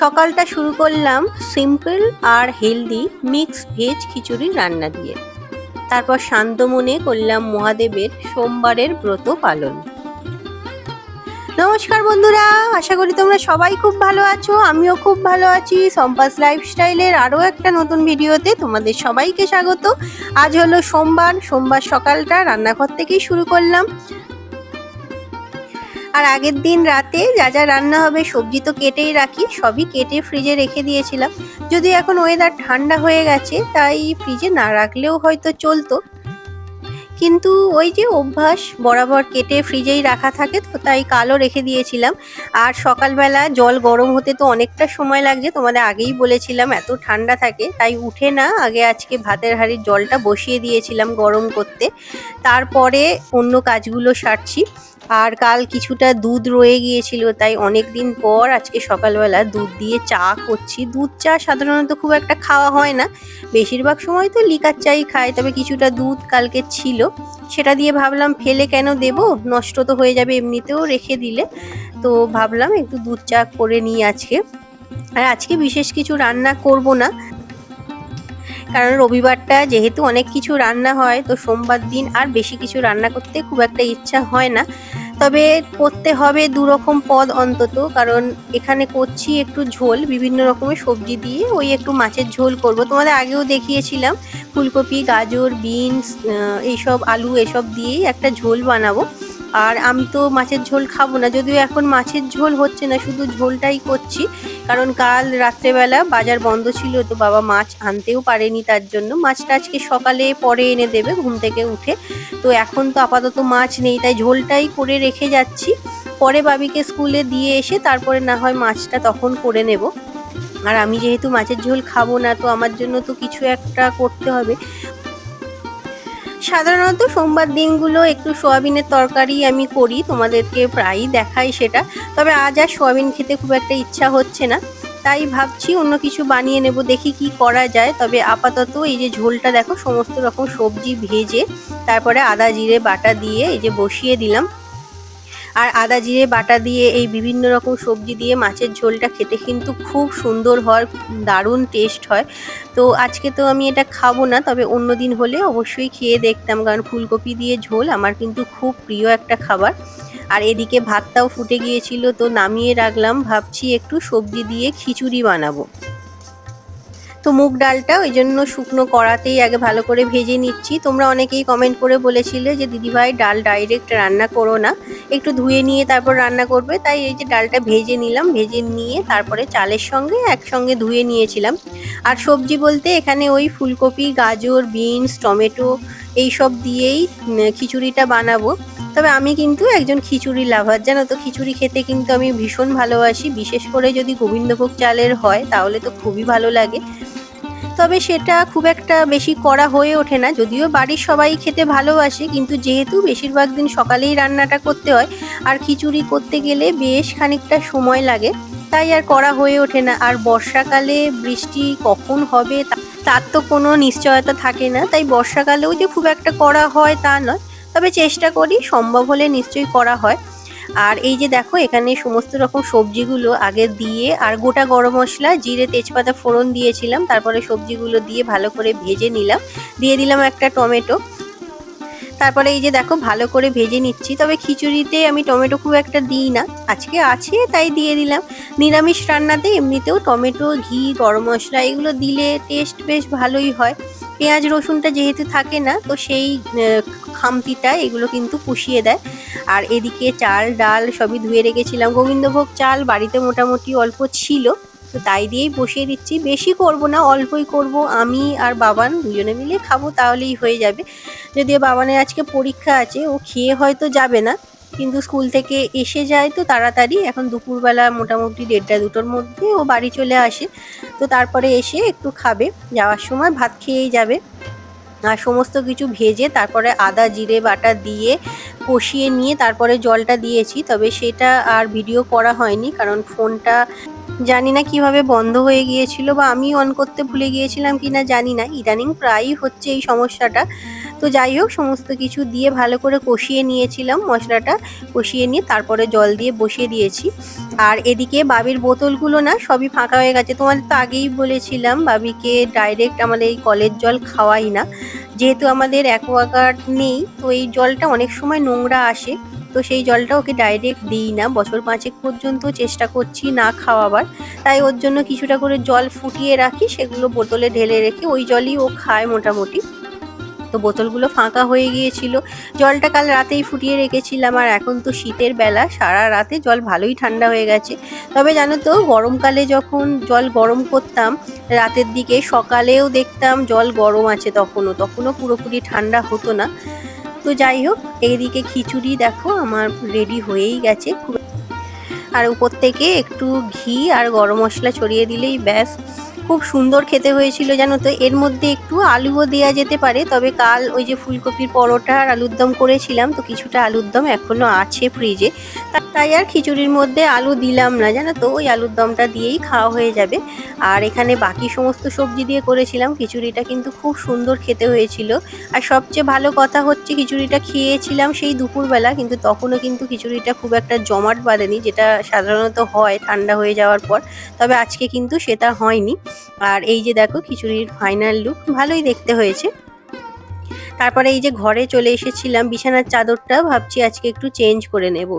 সকালটা শুরু করলাম সিম্পল আর হেলদি মিক্স ভেজ খিচুড়ি রান্না দিয়ে। তারপর শান্ত মনে করলাম মহাদেবের সোমবারের ব্রত পালন। নমস্কার বন্ধুরা, আশা করি তোমরা সবাই খুব ভালো আছো। আমিও খুব ভালো আছি। সম্পাস লাইফস্টাইলের আরও একটা নতুন ভিডিওতে তোমাদের সবাইকে স্বাগত। আজ হলো সোমবার সকালটা রান্নাঘর থেকেই শুরু করলাম। আর আগের দিন রাতে যা যা রান্না হবে সবজি তো কেটেই রাখি, সবই কেটে ফ্রিজে রেখে দিয়েছিলাম। যদি এখন ওয়েদার ঠান্ডা হয়ে গেছে তাই ফ্রিজে না রাখলেও হয়তো চলতো, কিন্তু ওই যে অভ্যাস বরাবর কেটে ফ্রিজেই রাখা থাকে, তো তাই কালও রেখে দিয়েছিলাম। আর সকালবেলা জল গরম হতে তো অনেকটা সময় লাগছে, তোমাদের আগেই বলেছিলাম এত ঠান্ডা থাকে, তাই উঠে না আগে আজকে ভাতের হাঁড়ির জলটা বসিয়ে দিয়েছিলাম গরম করতে, তারপরে অন্য কাজগুলো সারছি। আর কাল কিছুটা দুধ রয়ে গিয়েছিল, তাই অনেক দিন পর আজকে সকালবেলা দুধ দিয়ে চা করছি। দুধ চা সাধারণত খুব একটা খাওয়া হয় না, বেশিরভাগ সময় তো লিকার চাই খায়, তবে কিছুটা দুধ কালকে ছিল, সেটা দিয়ে ভাবলাম ফেলে কেন দেব, নষ্ট তো হয়ে যাবে এমনিতেও রেখে দিলে, তো ভাবলাম একটু দুধ চা করে নিই আজকে। আর আজকে বিশেষ কিছু রান্না করব না, কারণ রবিবারটা যেহেতু অনেক কিছু রান্না হয়, তো সোমবার দিন আর বেশি কিছু রান্না করতে খুব একটা ইচ্ছা হয় না। তবে করতে হবে দুরকম পদ অন্তত, কারণ এখানে করছি একটু ঝোল বিভিন্ন রকমের সবজি দিয়ে, ওই একটু মাছের ঝোল করব। তোমাদের আগেও দেখিয়েছিলাম ফুলকপি, গাজর, বিনস, এইসব আলু এসব দিয়েই একটা ঝোল বানাবো। আর আমি তো মাছের ঝোল খাবো না, যদিও এখন মাছের ঝোল হচ্ছে না, শুধু ঝোলটাই করছি, কারণ কাল রাত্রেবেলা বাজার বন্ধ ছিল, তো বাবা মাছ আনতেও পারেনি, তার জন্য মাছটা আজকে সকালে পরে এনে দেবে ঘুম থেকে উঠে। তো এখন তো আপাতত মাছ নেই, তাই ঝোলটাই করে রেখে যাচ্ছি, পরে বাবিকে স্কুলে দিয়ে এসে তারপরে না হয় মাছটা তখন করে নেব। আর আমি যেহেতু মাছের ঝোল খাবো না, তো আমার জন্য তো কিছু একটা করতে হবে। সাধারণত সোমবার দিনগুলো একটু সোয়াবিনের তরকারি আমি করি, তোমাদেরকে প্রায়ই দেখাই সেটা, তবে আজ আর সোয়াবিন খেতে খুব একটা ইচ্ছা হচ্ছে না, তাই ভাবছি অন্য কিছু বানিয়ে নেব, দেখি কি করা যায়। তবে আপাতত এই যে ঝোলটা দেখো সমস্ত রকম সবজি ভেজে তারপরে আদা জিরে বাটা দিয়ে এই যে বসিয়ে দিলাম। আর আদা জিরে বাটা দিয়ে এই বিভিন্ন রকম সবজি দিয়ে মাছের ঝোলটা খেতে কিন্তু খুব সুন্দর হয়, দারুণ টেস্ট হয়। তো আজকে তো আমি এটা খাবো না, তবে অন্য দিন হলে অবশ্যই খেয়ে দেখতাম, কারণ ফুলকপি দিয়ে ঝোল আমার কিন্তু খুব প্রিয় একটা খাবার। আর এদিকে ভাতটাও ফুটে গিয়েছিল, তো নামিয়ে রাখলাম, ভাবছি একটু সবজি দিয়ে খিচুড়ি বানাবো। তো মুগ ডালটা ওই জন্য শুকনো কড়াতেই আগে ভালো করে ভেজে নিচ্ছি। তোমরা অনেকেই কমেন্ট করে বলেছিলে যে দিদিভাই ডাল ডাইরেক্ট রান্না করো না, একটু ধুয়ে নিয়ে তারপর রান্না করবে, তাই এই যে ডালটা ভেজে নিলাম, ভেজে নিয়ে তারপরে চালের সঙ্গে একসঙ্গে ধুয়ে নিয়েছিলাম। আর সবজি বলতে এখানে ওই ফুলকপি, গাজর, বিনস, টমেটো এইসব দিয়েই খিচুড়িটা বানাবো। তবে আমি কিন্তু একজন খিচুড়ি লাভার, জানো তো, খিচুড়ি খেতে কিন্তু আমি ভীষণ ভালোবাসি, বিশেষ করে যদি গোবিন্দভোগ চালের হয় তাহলে তো খুবই ভালো লাগে। তবে সেটা খুব একটা বেশি করা হয়ে ওঠে না, যদিও বাড়ির সবাই খেতে ভালোবাসে, কিন্তু যেহেতু বেশিরভাগ দিন সকালেই রান্নাটা করতে হয় আর খিচুড়ি করতে গেলে বেশ খানিকটা সময় লাগে, তাই আর করা হয়ে ওঠে না। আর বর্ষাকালে বৃষ্টি কখন হবে তার তো কোনো নিশ্চয়তা থাকে না, তাই বর্ষাকালেও যে খুব একটা করা হয় তা নয়, তবে চেষ্টা করি সম্ভব হলে নিশ্চয়ই করা হয়। আর এই যে দেখো এখানে সমস্ত রকম সবজিগুলো আগে দিয়ে আর গোটা গরম মশলা, জিরে, তেজপাতা ফোড়ন দিয়েছিলাম, তারপরে সবজিগুলো দিয়ে ভালো করে ভেজে নিলাম, দিয়ে দিলাম একটা টমেটো, তারপরে এই যে দেখো ভালো করে ভেজে নিচ্ছি। তবে খিচুড়িতে আমি টমেটো খুব একটা দিই না, আজকে আছে তাই দিয়ে দিলাম। নিরামিষ রান্নাতে এমনিতেও টমেটো, ঘি, গরম মশলা এগুলো দিলে টেস্ট বেশ ভালোই হয়। পেঁয়াজ রসুনটা যেহেতু থাকে না, তো সেই খামতিটা এগুলো কিন্তু পুষিয়ে দেয়। আর এদিকে চাল ডাল সবই ধুয়ে রেখেছিলাম, গোবিন্দভোগ চাল বাড়িতে মোটামুটি অল্প ছিল, তো তাই দিয়েই বসিয়ে দিচ্ছি, বেশি করব না, অল্পই করব, আমি আর বাবান দুজনে মিলে খাবো, তাহলেই হয়ে যাবে। যদিও বাবানের আজকে পরীক্ষা আছে, ও খেয়ে হয়তো যাবে না, কিন্তু স্কুল থেকে এসে যায় তো তাড়াতাড়ি, এখন দুপুরবেলা মোটামুটি 1:30-2টোর মধ্যে ও বাড়ি চলে আসে। তো তারপরে এসে একটু খাবে, যাওয়ার সময় ভাত খেয়েই যাবে। আর সমস্ত কিছু ভেজে তারপরে আদা জিরে বাটা দিয়ে কষিয়ে নিয়ে তারপরে জলটা দিয়েছি, তবে সেটা আর ভিডিও করা হয়নি, কারণ ফোনটা জানি না কিভাবে বন্ধ হয়ে গিয়েছিল, বা আমি অন করতে ভুলে গিয়েছিলাম কিনা জানি না, ইদানিং প্রায়ই হচ্ছে এই সমস্যাটা। তো যাই হোক, সমস্ত কিছু দিয়ে ভালো করে কষিয়ে নিয়েছিলাম, মশলাটা কষিয়ে নিয়ে তারপরে জল দিয়ে বসিয়ে দিয়েছি। আর এদিকে বাবির বোতলগুলো না সবই ফাঁকা হয়ে গেছে, তোমাদের তো আগেই বলেছিলাম বাবিকে ডাইরেক্ট আমাদের এই কলের জল খাওয়াই না, যেহেতু আমাদের অ্যাকোয়াগার্ড নেই, তো এই জলটা অনেক সময় নোংরা আসে, তো সেই জলটা ওকে ডাইরেক্ট দিই না, বছর 5 পর্যন্ত চেষ্টা করছি না খাওয়াবার, তাই ওর জন্য কিছুটা করে জল ফুটিয়ে রাখি, সেগুলো বোতলে ঢেলে রেখে ওই জলই ও খায় মোটামুটি। তো বোতলগুলো ফাঁকা হয়ে গিয়েছিল, জলটা কাল রাতেই ফুটিয়ে রেখেছিলাম, আর এখন তো শীতের বেলা, সারা রাতে জল ভালোই ঠান্ডা হয়ে গেছে। তবে জানো তো, গরমকালে যখন জল গরম করতাম রাতের দিকে, সকালেও দেখতাম জল গরম আছে, তখনও পুরোপুরি ঠান্ডা হতো না। তো যাই হোক, এইদিকে খিচুড়ি দেখো আমার রেডি হয়েই গেছে, আর উপর থেকে একটু ঘি আর গরম মশলা ছড়িয়ে দিলেই ব্যাস, খুব সুন্দর খেতে হয়েছিল জানো তো। এর মধ্যে একটু আলুও দেওয়া যেতে পারে, তবে কাল ওই যে ফুলকপির পরোটা আর আলুর দম করেছিলাম, তো কিছুটা আলুর দম এখনো আছে ফ্রিজে, তাই আর খিচুড়ির মধ্যে আলু দিলাম না জানো তো, ওই আলুর দমটা দিয়েই খাওয়া হয়ে যাবে। আর এখানে বাকি সমস্ত সবজি দিয়ে করেছিলাম, খিচুড়িটা কিন্তু খুব সুন্দর খেতে হয়েছিল। আর সবচেয়ে ভালো কথা হচ্ছে, খিচুড়িটা খেয়েছিলাম সেই দুপুরবেলা, কিন্তু তখনও কিন্তু খিচুড়িটা খুব একটা জমাট বাঁধেনি, যেটা সাধারণত হয় ঠান্ডা হয়ে যাওয়ার পর, তবে আজকে কিন্তু সেটা হয়নি। আর এই যে দেখো খিচুড়ির ফাইনাল লুক, ভালোই দেখতে হয়েছে। তারপরে এই যে ঘরে চলে এসেছিলাম, বিছানার চাদরটা ভাবছি আজকে একটু চেঞ্জ করে নেব।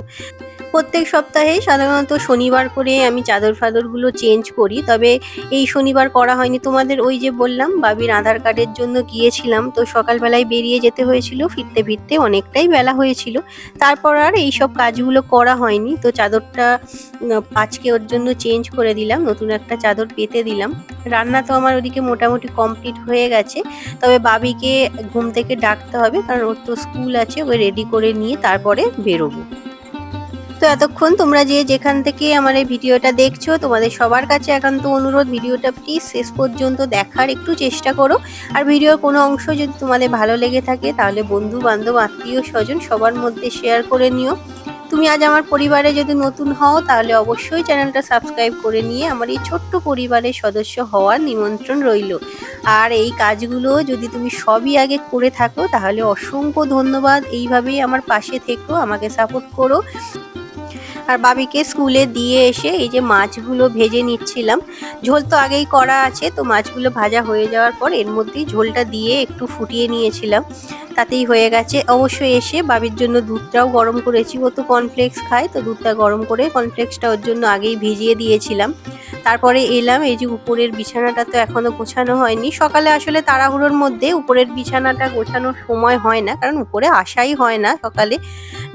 প্রত্যেক সপ্তাহে সাধারণত শনিবার করে আমি চাদর ফাদরগুলো চেঞ্জ করি, তবে এই শনিবার করা হয়নি, তোমাদের ওই যে বললাম বাবির আধার কার্ডের জন্য গিয়েছিলাম, তো সকালবেলায় বেরিয়ে যেতে হয়েছিল, ফিরতে ফিরতে অনেকটাই বেলা হয়েছিল, তারপর আর এই সব কাজগুলো করা হয়নি। তো চাদরটা আজকে ওর জন্য চেঞ্জ করে দিলাম, নতুন একটা চাদর পেতে দিলাম। রান্না তো আমার ওদিকে মোটামুটি কমপ্লিট হয়ে গেছে, তবে বাবিকে ঘুম থেকে ডাকতে হবে, কারণ ওর তো স্কুল আছে, ওকে রেডি করে নিয়ে তারপরে বেরোবো। তো এতক্ষণ তোমরা যেখান থেকে আমার এই ভিডিওটা দেখছো, তোমাদের সবার কাছে একান্ত অনুরোধ, ভিডিওটা প্লিজ শেষ পর্যন্ত দেখার একটু চেষ্টা করো। আর ভিডিওর কোনো অংশ যদি তোমাদের ভালো লেগে থাকে, তাহলে বন্ধু বান্ধব আত্মীয় স্বজন সবার মধ্যে শেয়ার করে নিও। তুমি আজ আমার পরিবারে যদি নতুন হও, তাহলে অবশ্যই চ্যানেলটা সাবস্ক্রাইব করে নিয়ে আমার এই ছোট্ট পরিবারের সদস্য হওয়ার নিমন্ত্রণ রইল। আর এই কাজগুলো যদি তুমি সবই আগে করে থাকো, তাহলে অসংখ্য ধন্যবাদ, এইভাবেই আমার পাশে থেকো, আমাকে সাপোর্ট করো। আর বাবিকে স্কুলে দিয়ে এসে এই যে মাছগুলো ভেজে নিচ্ছিলাম, ঝোল তো আগেই করা আছে, তো মাছগুলো ভাজা হয়ে যাওয়ার পর এর মধ্যেই ঝোলটা দিয়ে একটু ফুটিয়ে নিয়েছিলাম, তাতেই হয়ে গেছে। অবশ্যই এসে বাবির জন্য দুধটাও গরম করেছি, ও তো কর্নফ্লেক্স খায়, তো দুধটা গরম করে কর্নফ্লেক্সটা ওর জন্য আগেই ভিজিয়ে দিয়েছিলাম। তারপরে এলাম, এই যে উপরের বিছানাটা তো এখনো গোছানো হয়নি, সকালে আসলে তাড়াহুড়োর মধ্যে উপরের বিছানাটা গোছানোর সময় হয় না, কারণ উপরে আসাই হয় না সকালে,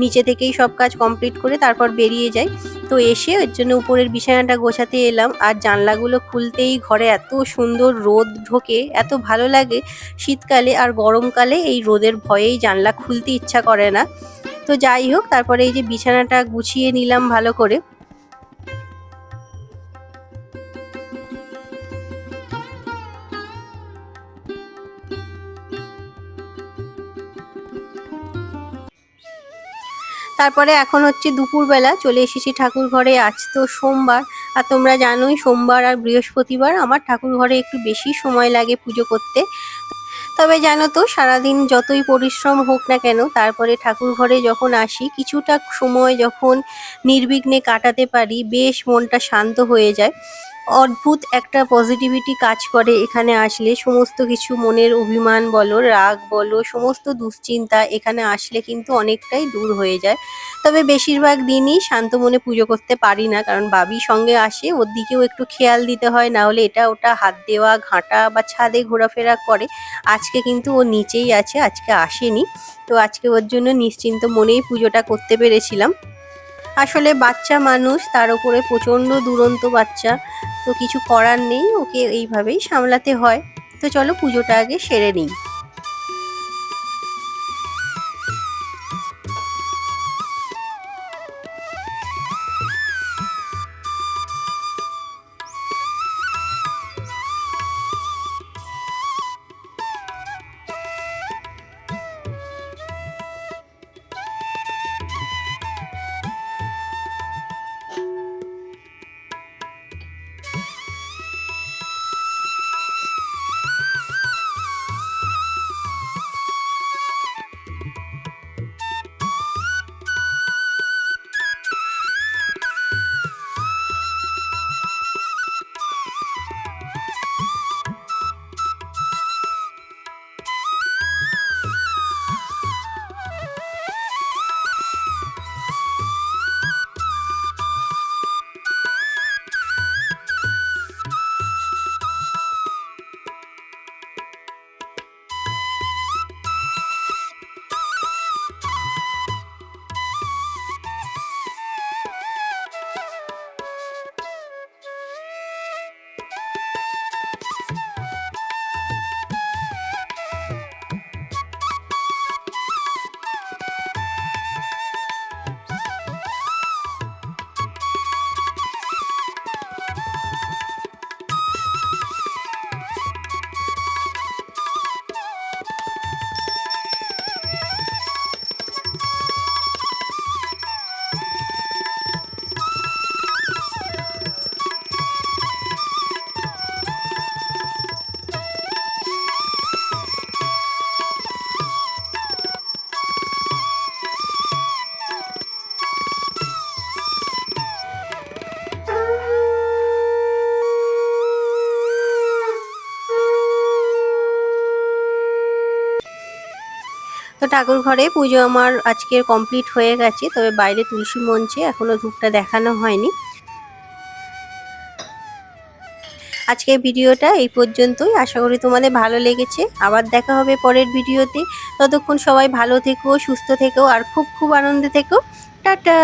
নিচে থেকেই সব কাজ কমপ্লিট করে তারপর বেরিয়ে যাই। তো এসে ওর জন্য উপরের বিছানাটা গোছাতে এলাম, আর জানলাগুলো খুলতেই ঘরে এত সুন্দর রোদ ঢোকে, এত ভালো লাগে শীতকালে, আর গরমকালে এই রোদের ভয়েই জানলা খুলতে ইচ্ছা করে না। তো যাই হোক, তারপরে এই যে বিছানাটা গুছিয়ে নিলাম ভালো করে। তারপরে এখন হচ্ছে দুপুরবেলা, চলে এসেছি ঠাকুর ঘরে, আজ তো সোমবার, আর তোমরা জানোই সোমবার আর বৃহস্পতিবার আমার ঠাকুর ঘরে একটু বেশি সময় লাগে পুজো করতে। তবে জানো তো, সারাদিন যতই পরিশ্রম হোক না কেন, তারপরে ঠাকুর ঘরে যখন আসি, কিছুটা সময় যখন নির্বিঘ্নে কাটাতে পারি, বেশ মনটা শান্ত হয়ে যায়। অদ্ভুত একটা পজিটিভিটি কাজ করে এখানে আসলে, সমস্ত কিছু মনের অভিমান বলো, রাগ বলো, সমস্ত দুশ্চিন্তা এখানে আসলে কিন্তু অনেকটাই দূর হয়ে যায়। তবে বেশিরভাগ দিনই শান্ত মনে পুজো করতে পারি না, কারণ বাবি সঙ্গে আসে, ওর দিকেও একটু খেয়াল দিতে হয়, না হলে এটা ওটা হাত দেওয়া, ঘাঁটা বা ছাদে ঘোরাফেরা করে। আজকে কিন্তু ও নিচেই আছে, আজকে আসেনি, তো আজকে ওর জন্য নিশ্চিন্ত মনেই পুজোটা করতে পেরেছিলাম। আসলে বাচ্চা মানুষ, তার উপরে প্রচণ্ড দুরন্ত বাচ্চা, তো কিছু করার নেই, ওকে এইভাবেই সামলাতে হয়। তো চলো পুজোটা আগে সেরে নিই। তো ঠাকুর ঘরে পুজো আমার আজকের কমপ্লিট হয়ে গেছে, তবে বাইরে তুলসী মঞ্চে এখনো ধূপটা দেখানো হয়নি। আজকের ভিডিওটা এই পর্যন্তই, আশা করি তোমাদের ভালো লেগেছে। আবার দেখা হবে পরের ভিডিওতে। ততক্ষণ সবাই ভালো থেকো, সুস্থ থেকো আর খুব খুব আনন্দে থেকো। টাটা।